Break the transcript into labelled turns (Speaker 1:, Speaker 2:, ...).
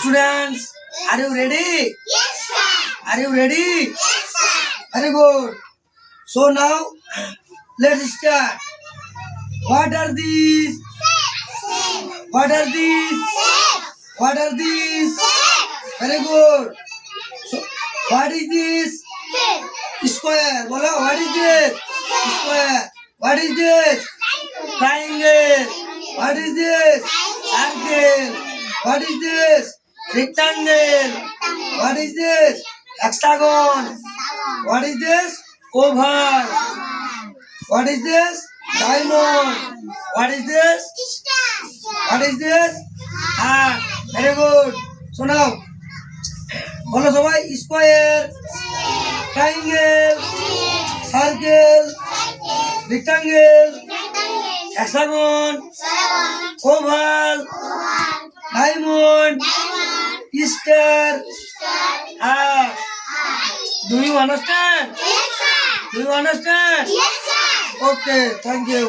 Speaker 1: Students, are you ready?
Speaker 2: Yes, sir.
Speaker 1: Are you ready?
Speaker 2: Yes, sir.
Speaker 1: Very good. So now, let's start. What are these? What are these? What are these? Very good. So, what is this? Square. Bolo, what is this? Square. What is this? Triangle. What is this? Circle. What is this? Rectangle. What is this? Hexagon. What is this? Oval. What is this? Diamond. What is this? What is this? Heart. Very good. So now, বলো সবাই square, triangle, circle, rectangle, hexagon, oval, diamond, star, heart. Do you understand?
Speaker 2: Yes, sir.
Speaker 1: Do you understand?
Speaker 2: Yes, sir.
Speaker 1: Okay, thank you.